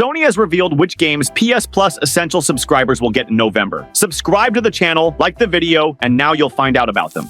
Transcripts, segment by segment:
Sony has revealed which games PS Plus Essential subscribers will get in November. Subscribe to the channel, like the video, and now you'll find out about them.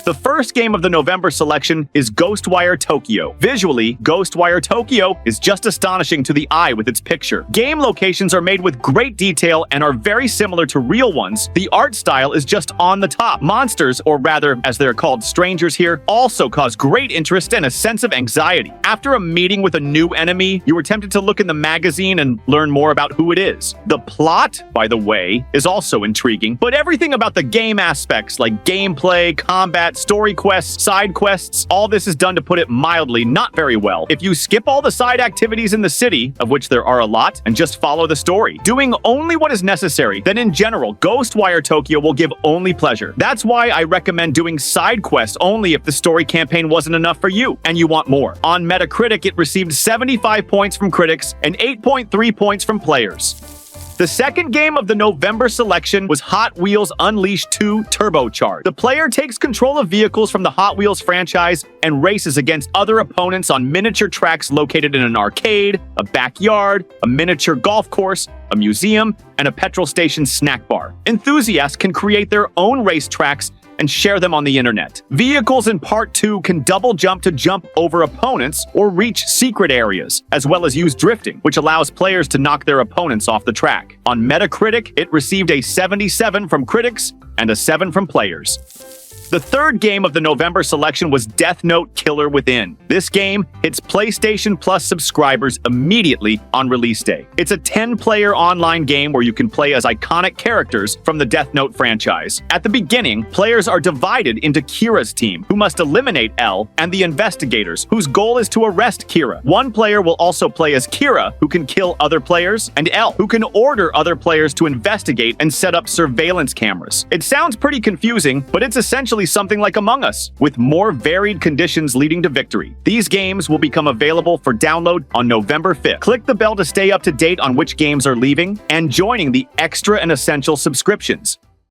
The first game of the November selection is Ghostwire Tokyo. Visually, Ghostwire Tokyo is just astonishing to the eye with its picture. Game locations are made with great detail and are very similar to real ones. The art style is just on the top. Monsters, or rather, as they're called, strangers here, also cause great interest and a sense of anxiety. After a meeting with a new enemy, you were tempted to look in the magazine and learn more about who it is. The plot, by the way, is also intriguing, but everything about the game aspects like gameplay, combat, story quests, side quests, all this is done, to put it mildly, not very well. If you skip all the side activities in the city, of which there are a lot, and just follow the story, doing only what is necessary, then in general, Ghostwire Tokyo will give only pleasure. That's why I recommend doing side quests only if the story campaign wasn't enough for you, and you want more. On Metacritic, it received 75 points from critics and 8.3 points from players. The second game of the November selection was Hot Wheels Unleashed 2 Turbocharged. The player takes control of vehicles from the Hot Wheels franchise and races against other opponents on miniature tracks located in an arcade, a backyard, a miniature golf course, a museum, and a petrol station snack bar. Enthusiasts can create their own race tracks and share them on the internet. Vehicles in Part 2 can double jump to jump over opponents or reach secret areas, as well as use drifting, which allows players to knock their opponents off the track. On Metacritic, it received a 77 from critics and a 7 from players. The third game of the November selection was Death Note Killer Within. This game hits PlayStation Plus subscribers immediately on release day. It's a 10-player online game where you can play as iconic characters from the Death Note franchise. At the beginning, players are divided into Kira's team, who must eliminate L, and the investigators, whose goal is to arrest Kira. One player will also play as Kira, who can kill other players, and L, who can order other players to investigate and set up surveillance cameras. It sounds pretty confusing, but it's essentially something like Among Us, with more varied conditions leading to victory. These games will become available for download on November 5th. Click the bell to stay up to date on which games are leaving and joining the Extra and Essential subscriptions.